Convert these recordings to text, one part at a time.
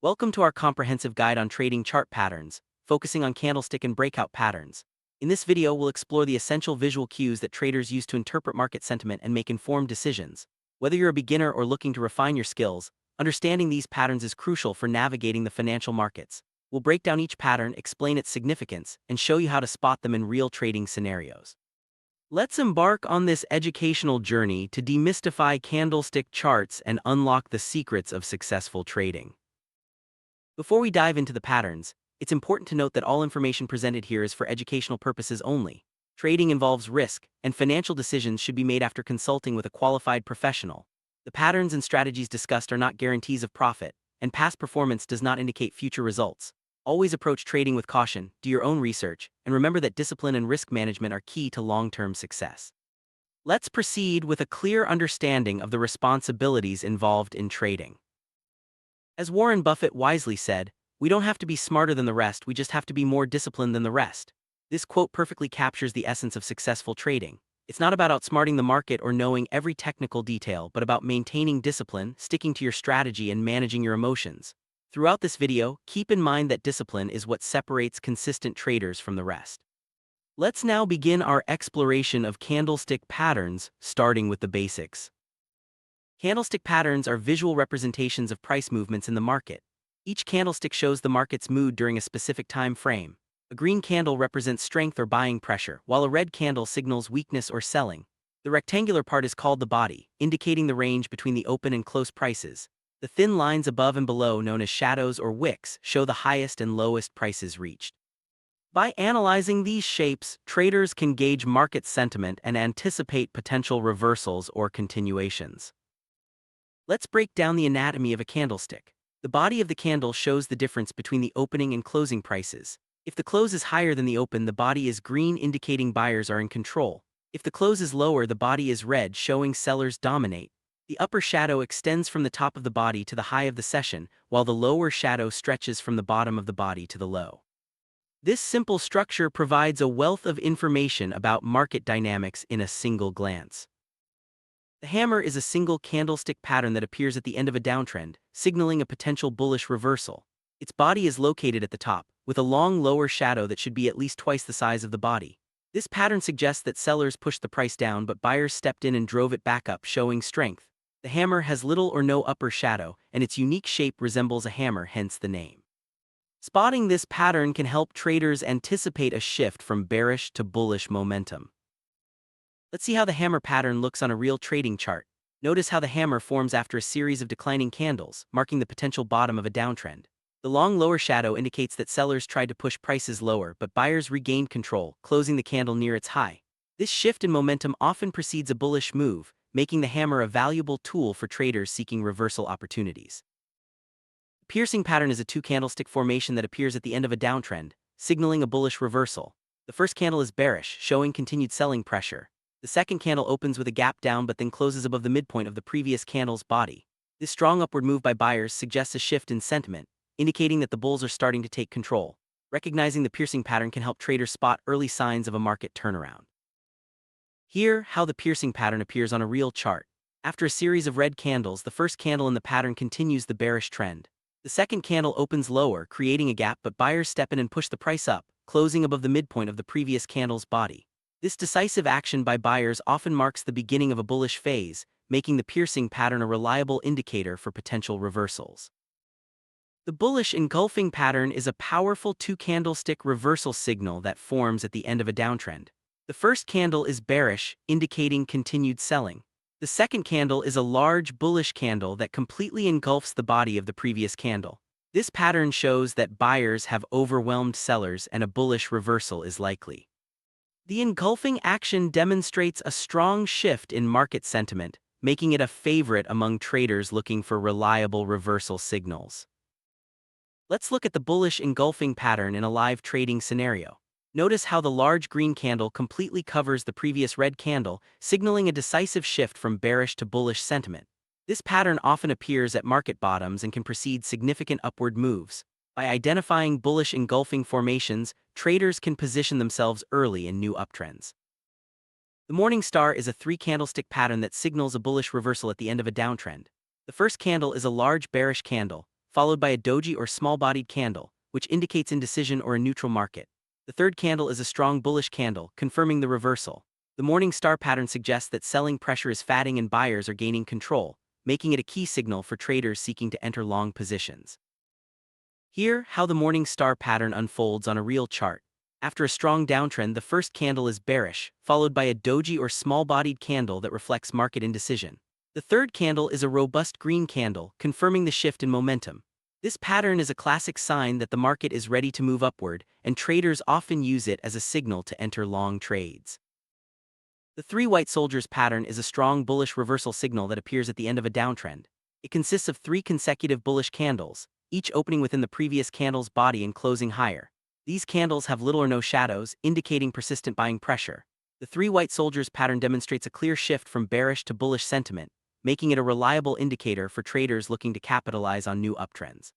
Welcome to our comprehensive guide on trading chart patterns, focusing on candlestick and breakout patterns. In this video, we'll explore the essential visual cues that traders use to interpret market sentiment and make informed decisions. Whether you're a beginner or looking to refine your skills, understanding these patterns is crucial for navigating the financial markets. We'll break down each pattern, explain its significance, and show you how to spot them in real trading scenarios. Let's embark on this educational journey to demystify candlestick charts and unlock the secrets of successful trading. Before we dive into the patterns, it's important to note that all information presented here is for educational purposes only. Trading involves risk, and financial decisions should be made after consulting with a qualified professional. The patterns and strategies discussed are not guarantees of profit, and past performance does not indicate future results. Always approach trading with caution, do your own research, and remember that discipline and risk management are key to long-term success. Let's proceed with a clear understanding of the responsibilities involved in trading. As Warren Buffett wisely said, "We don't have to be smarter than the rest, we just have to be more disciplined than the rest." This quote perfectly captures the essence of successful trading. It's not about outsmarting the market or knowing every technical detail, but about maintaining discipline, sticking to your strategy, and managing your emotions. Throughout this video, keep in mind that discipline is what separates consistent traders from the rest. Let's now begin our exploration of candlestick patterns, starting with the basics. Candlestick patterns are visual representations of price movements in the market. Each candlestick shows the market's mood during a specific time frame. A green candle represents strength or buying pressure, while a red candle signals weakness or selling. The rectangular part is called the body, indicating the range between the open and close prices. The thin lines above and below, known as shadows or wicks, show the highest and lowest prices reached. By analyzing these shapes, traders can gauge market sentiment and anticipate potential reversals or continuations. Let's break down the anatomy of a candlestick. The body of the candle shows the difference between the opening and closing prices. If the close is higher than the open, the body is green, indicating buyers are in control. If the close is lower, the body is red, showing sellers dominate. The upper shadow extends from the top of the body to the high of the session, while the lower shadow stretches from the bottom of the body to the low. This simple structure provides a wealth of information about market dynamics in a single glance. The hammer is a single candlestick pattern that appears at the end of a downtrend, signaling a potential bullish reversal. Its body is located at the top, with a long lower shadow that should be at least twice the size of the body. This pattern suggests that sellers pushed the price down, but buyers stepped in and drove it back up, showing strength. The hammer has little or no upper shadow, and its unique shape resembles a hammer, hence the name. Spotting this pattern can help traders anticipate a shift from bearish to bullish momentum. Let's see how the hammer pattern looks on a real trading chart. Notice how the hammer forms after a series of declining candles, marking the potential bottom of a downtrend. The long lower shadow indicates that sellers tried to push prices lower, but buyers regained control, closing the candle near its high. This shift in momentum often precedes a bullish move, making the hammer a valuable tool for traders seeking reversal opportunities. The piercing pattern is a two-candlestick formation that appears at the end of a downtrend, signaling a bullish reversal. The first candle is bearish, showing continued selling pressure. The second candle opens with a gap down but then closes above the midpoint of the previous candle's body. This strong upward move by buyers suggests a shift in sentiment, indicating that the bulls are starting to take control. Recognizing the piercing pattern can help traders spot early signs of a market turnaround. Here, how the piercing pattern appears on a real chart. After a series of red candles, the first candle in the pattern continues the bearish trend. The second candle opens lower, creating a gap, but buyers step in and push the price up, closing above the midpoint of the previous candle's body. This decisive action by buyers often marks the beginning of a bullish phase, making the piercing pattern a reliable indicator for potential reversals. The bullish engulfing pattern is a powerful two-candlestick reversal signal that forms at the end of a downtrend. The first candle is bearish, indicating continued selling. The second candle is a large bullish candle that completely engulfs the body of the previous candle. This pattern shows that buyers have overwhelmed sellers and a bullish reversal is likely. The engulfing action demonstrates a strong shift in market sentiment, making it a favorite among traders looking for reliable reversal signals. Let's look at the bullish engulfing pattern in a live trading scenario. Notice how the large green candle completely covers the previous red candle, signaling a decisive shift from bearish to bullish sentiment. This pattern often appears at market bottoms and can precede significant upward moves. By identifying bullish engulfing formations, traders can position themselves early in new uptrends. The morning star is a three-candlestick pattern that signals a bullish reversal at the end of a downtrend. The first candle is a large bearish candle, followed by a doji or small-bodied candle, which indicates indecision or a neutral market. The third candle is a strong bullish candle, confirming the reversal. The morning star pattern suggests that selling pressure is fading and buyers are gaining control, making it a key signal for traders seeking to enter long positions. Here, how the morning star pattern unfolds on a real chart. After a strong downtrend, the first candle is bearish, followed by a doji or small-bodied candle that reflects market indecision. The third candle is a robust green candle, confirming the shift in momentum. This pattern is a classic sign that the market is ready to move upward, and traders often use it as a signal to enter long trades. The three white soldiers pattern is a strong bullish reversal signal that appears at the end of a downtrend. It consists of three consecutive bullish candles, each opening within the previous candle's body and closing higher. These candles have little or no shadows, indicating persistent buying pressure. The three white soldiers pattern demonstrates a clear shift from bearish to bullish sentiment, making it a reliable indicator for traders looking to capitalize on new uptrends.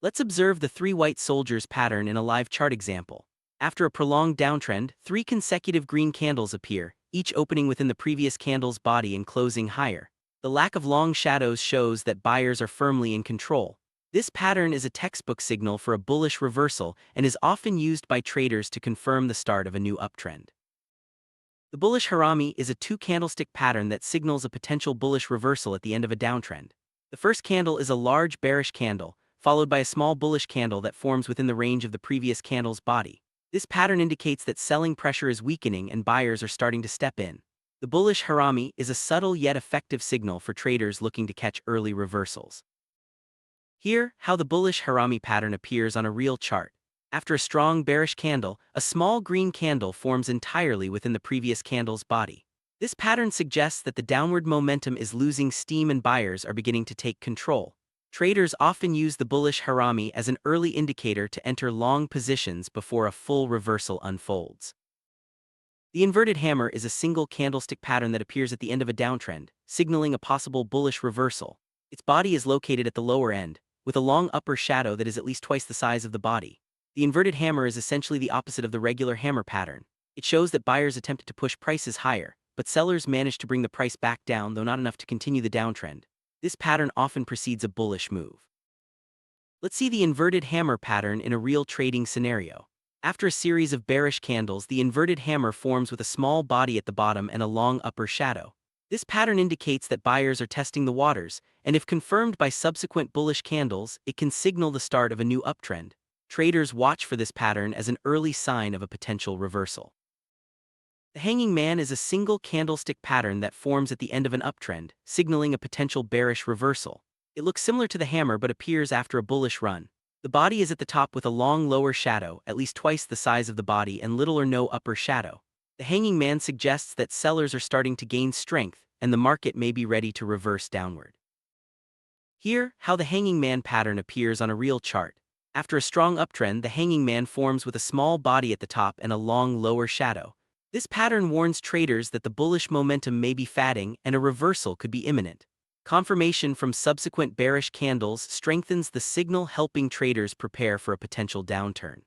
Let's observe the three white soldiers pattern in a live chart example. After a prolonged downtrend, three consecutive green candles appear, each opening within the previous candle's body and closing higher. The lack of long shadows shows that buyers are firmly in control. This pattern is a textbook signal for a bullish reversal and is often used by traders to confirm the start of a new uptrend. The bullish harami is a two-candlestick pattern that signals a potential bullish reversal at the end of a downtrend. The first candle is a large bearish candle, followed by a small bullish candle that forms within the range of the previous candle's body. This pattern indicates that selling pressure is weakening and buyers are starting to step in. The bullish harami is a subtle yet effective signal for traders looking to catch early reversals. Here, how the bullish harami pattern appears on a real chart. After a strong bearish candle, a small green candle forms entirely within the previous candle's body. This pattern suggests that the downward momentum is losing steam and buyers are beginning to take control. Traders often use the bullish harami as an early indicator to enter long positions before a full reversal unfolds. The inverted hammer is a single candlestick pattern that appears at the end of a downtrend, signaling a possible bullish reversal. Its body is located at the lower end, with a long upper shadow that is at least twice the size of the body. The inverted hammer is essentially the opposite of the regular hammer pattern. It shows that buyers attempted to push prices higher, but sellers managed to bring the price back down, though not enough to continue the downtrend. This pattern often precedes a bullish move. Let's see the inverted hammer pattern in a real trading scenario. After a series of bearish candles, the inverted hammer forms with a small body at the bottom and a long upper shadow. This pattern indicates that buyers are testing the waters, and if confirmed by subsequent bullish candles, it can signal the start of a new uptrend. Traders watch for this pattern as an early sign of a potential reversal. The hanging man is a single candlestick pattern that forms at the end of an uptrend, signaling a potential bearish reversal. It looks similar to the hammer but appears after a bullish run. The body is at the top with a long lower shadow, at least twice the size of the body, and little or no upper shadow. The hanging man suggests that sellers are starting to gain strength, and the market may be ready to reverse downward. Here, how the hanging man pattern appears on a real chart. After a strong uptrend, the hanging man forms with a small body at the top and a long lower shadow. This pattern warns traders that the bullish momentum may be fading and a reversal could be imminent. Confirmation from subsequent bearish candles strengthens the signal, helping traders prepare for a potential downturn.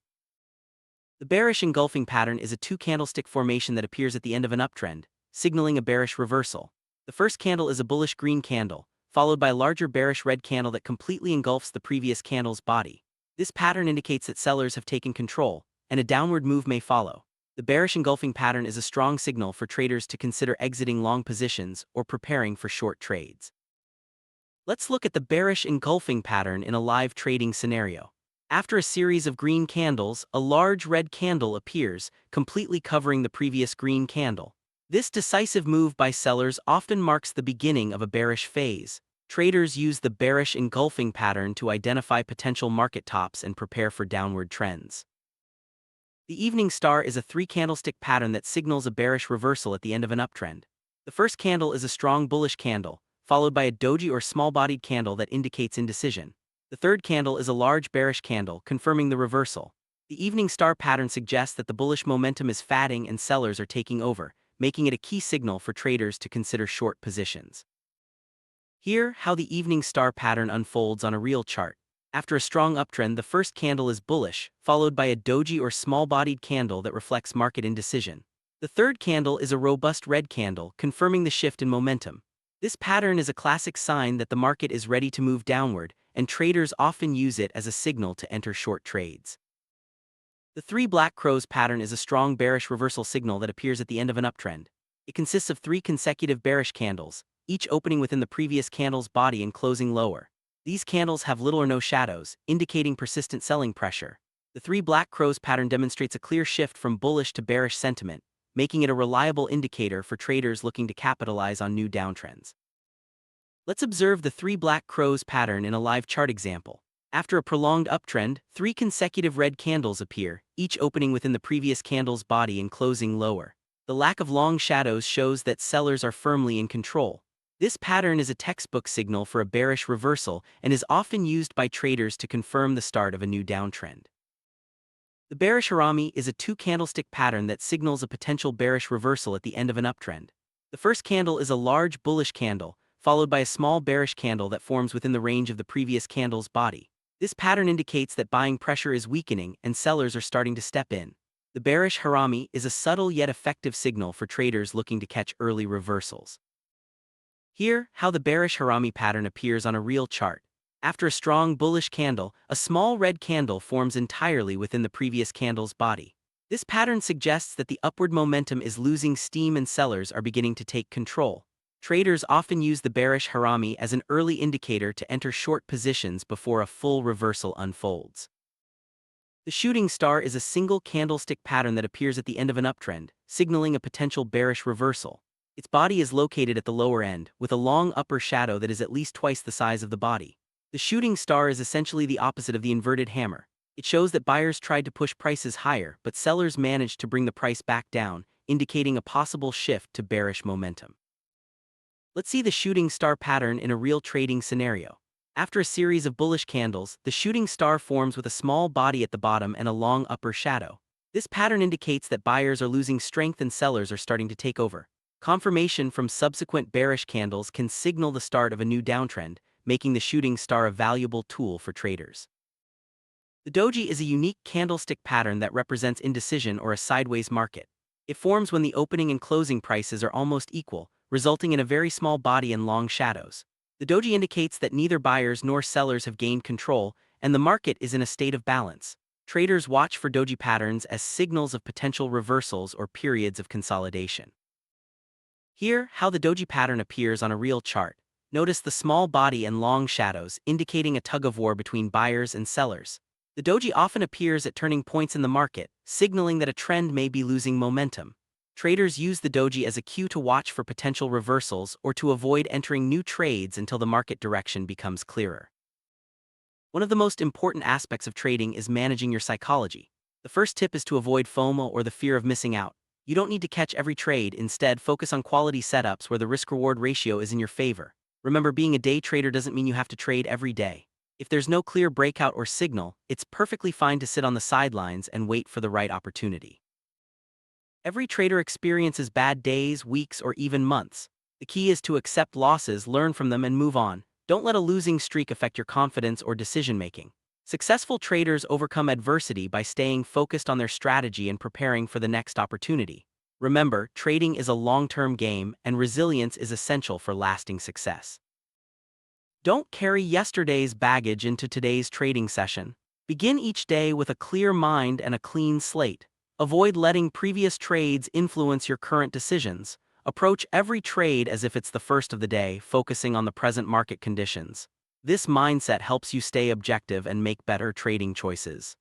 The bearish engulfing pattern is a two-candlestick formation that appears at the end of an uptrend, signaling a bearish reversal. The first candle is a bullish green candle, followed by a larger bearish red candle that completely engulfs the previous candle's body. This pattern indicates that sellers have taken control, and a downward move may follow. The bearish engulfing pattern is a strong signal for traders to consider exiting long positions or preparing for short trades. Let's look at the bearish engulfing pattern in a live trading scenario. After a series of green candles, a large red candle appears, completely covering the previous green candle. This decisive move by sellers often marks the beginning of a bearish phase. Traders use the bearish engulfing pattern to identify potential market tops and prepare for downward trends. The evening star is a three-candlestick pattern that signals a bearish reversal at the end of an uptrend. The first candle is a strong bullish candle, followed by a doji or small-bodied candle that indicates indecision. The third candle is a large bearish candle, confirming the reversal. The evening star pattern suggests that the bullish momentum is fading and sellers are taking over, making it a key signal for traders to consider short positions. Here, how the evening star pattern unfolds on a real chart. After a strong uptrend, the first candle is bullish, followed by a doji or small-bodied candle that reflects market indecision. The third candle is a robust red candle, confirming the shift in momentum. This pattern is a classic sign that the market is ready to move downward, and traders often use it as a signal to enter short trades. The three black crows pattern is a strong bearish reversal signal that appears at the end of an uptrend. It consists of three consecutive bearish candles, each opening within the previous candle's body and closing lower. These candles have little or no shadows, indicating persistent selling pressure. The three black crows pattern demonstrates a clear shift from bullish to bearish sentiment, making it a reliable indicator for traders looking to capitalize on new downtrends. Let's observe the three black crows pattern in a live chart example. After a prolonged uptrend, three consecutive red candles appear, each opening within the previous candle's body and closing lower. The lack of long shadows shows that sellers are firmly in control. This pattern is a textbook signal for a bearish reversal and is often used by traders to confirm the start of a new downtrend. The bearish harami is a two-candlestick pattern that signals a potential bearish reversal at the end of an uptrend. The first candle is a large bullish candle, followed by a small bearish candle that forms within the range of the previous candle's body. This pattern indicates that buying pressure is weakening and sellers are starting to step in. The bearish harami is a subtle yet effective signal for traders looking to catch early reversals. Here, how the bearish harami pattern appears on a real chart. After a strong bullish candle, a small red candle forms entirely within the previous candle's body. This pattern suggests that the upward momentum is losing steam and sellers are beginning to take control. Traders often use the bearish harami as an early indicator to enter short positions before a full reversal unfolds. The shooting star is a single candlestick pattern that appears at the end of an uptrend, signaling a potential bearish reversal. Its body is located at the lower end, with a long upper shadow that is at least twice the size of the body. The shooting star is essentially the opposite of the inverted hammer. It shows that buyers tried to push prices higher, but sellers managed to bring the price back down, indicating a possible shift to bearish momentum. Let's see the shooting star pattern in a real trading scenario. After a series of bullish candles, the shooting star forms with a small body at the bottom and a long upper shadow. This pattern indicates that buyers are losing strength and sellers are starting to take over. Confirmation from subsequent bearish candles can signal the start of a new downtrend, making the shooting star a valuable tool for traders. The doji is a unique candlestick pattern that represents indecision or a sideways market. It forms when the opening and closing prices are almost equal, resulting in a very small body and long shadows. The doji indicates that neither buyers nor sellers have gained control, and the market is in a state of balance. Traders watch for doji patterns as signals of potential reversals or periods of consolidation. Here, how the doji pattern appears on a real chart. Notice the small body and long shadows, indicating a tug-of-war between buyers and sellers. The doji often appears at turning points in the market, signaling that a trend may be losing momentum. Traders use the doji as a cue to watch for potential reversals or to avoid entering new trades until the market direction becomes clearer. One of the most important aspects of trading is managing your psychology. The first tip is to avoid FOMO or the fear of missing out. You don't need to catch every trade, instead focus on quality setups where the risk-reward ratio is in your favor. Remember, being a day trader doesn't mean you have to trade every day. If there's no clear breakout or signal, it's perfectly fine to sit on the sidelines and wait for the right opportunity. Every trader experiences bad days, weeks, or even months. The key is to accept losses, learn from them, and move on. Don't let a losing streak affect your confidence or decision-making. Successful traders overcome adversity by staying focused on their strategy and preparing for the next opportunity. Remember, trading is a long-term game, and resilience is essential for lasting success. Don't carry yesterday's baggage into today's trading session. Begin each day with a clear mind and a clean slate. Avoid letting previous trades influence your current decisions. Approach every trade as if it's the first of the day, focusing on the present market conditions. This mindset helps you stay objective and make better trading choices.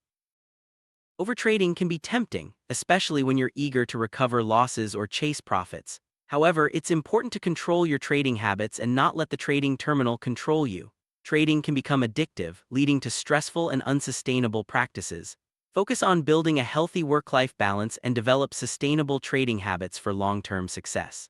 Overtrading can be tempting, especially when you're eager to recover losses or chase profits. However, it's important to control your trading habits and not let the trading terminal control you. Trading can become addictive, leading to stressful and unsustainable practices. Focus on building a healthy work-life balance and develop sustainable trading habits for long-term success.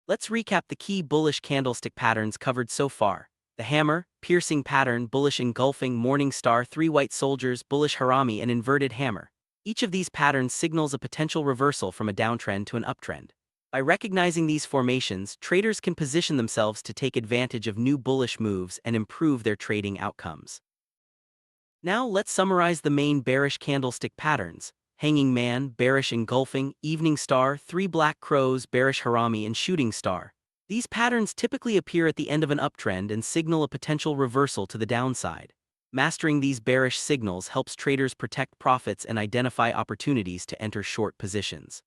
Let's recap the key bullish candlestick patterns covered so far. The hammer, piercing pattern, bullish engulfing, morning star, three white soldiers, bullish harami, and inverted hammer. Each of these patterns signals a potential reversal from a downtrend to an uptrend. By recognizing these formations, traders can position themselves to take advantage of new bullish moves and improve their trading outcomes. Now let's summarize the main bearish candlestick patterns: hanging man, bearish engulfing, evening star, three black crows, bearish harami, and shooting star. These patterns typically appear at the end of an uptrend and signal a potential reversal to the downside. Mastering these bearish signals helps traders protect profits and identify opportunities to enter short positions.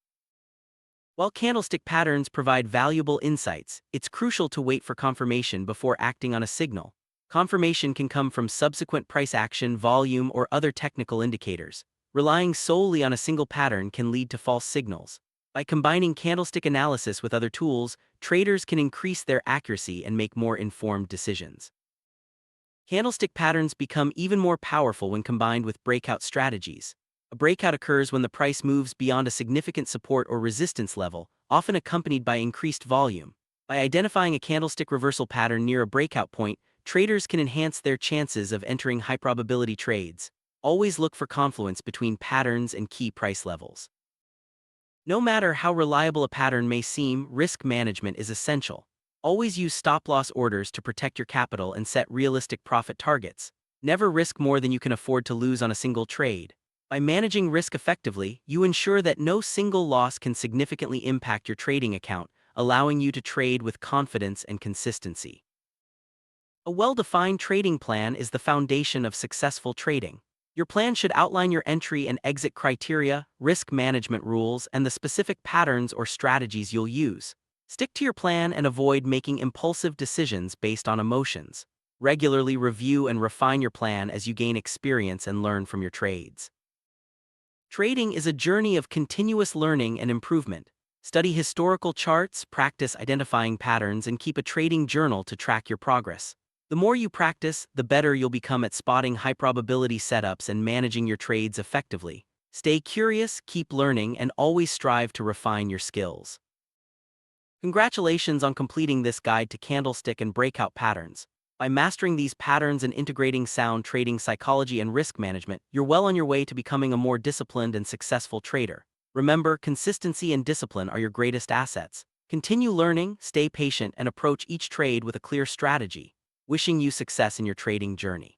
While candlestick patterns provide valuable insights, it's crucial to wait for confirmation before acting on a signal. Confirmation can come from subsequent price action, volume, or other technical indicators. Relying solely on a single pattern can lead to false signals. By combining candlestick analysis with other tools, traders can increase their accuracy and make more informed decisions. Candlestick patterns become even more powerful when combined with breakout strategies. A breakout occurs when the price moves beyond a significant support or resistance level, often accompanied by increased volume. By identifying a candlestick reversal pattern near a breakout point, traders can enhance their chances of entering high-probability trades. Always look for confluence between patterns and key price levels. No matter how reliable a pattern may seem, risk management is essential. Always use stop-loss orders to protect your capital and set realistic profit targets. Never risk more than you can afford to lose on a single trade. By managing risk effectively, you ensure that no single loss can significantly impact your trading account, allowing you to trade with confidence and consistency. A well-defined trading plan is the foundation of successful trading. Your plan should outline your entry and exit criteria, risk management rules, and the specific patterns or strategies you'll use. Stick to your plan and avoid making impulsive decisions based on emotions. Regularly review and refine your plan as you gain experience and learn from your trades. Trading is a journey of continuous learning and improvement. Study historical charts, practice identifying patterns, and keep a trading journal to track your progress. The more you practice, the better you'll become at spotting high-probability setups and managing your trades effectively. Stay curious, keep learning, and always strive to refine your skills. Congratulations on completing this guide to candlestick and breakout patterns. By mastering these patterns and integrating sound trading psychology and risk management, you're well on your way to becoming a more disciplined and successful trader. Remember, consistency and discipline are your greatest assets. Continue learning, stay patient, and approach each trade with a clear strategy. Wishing you success in your trading journey.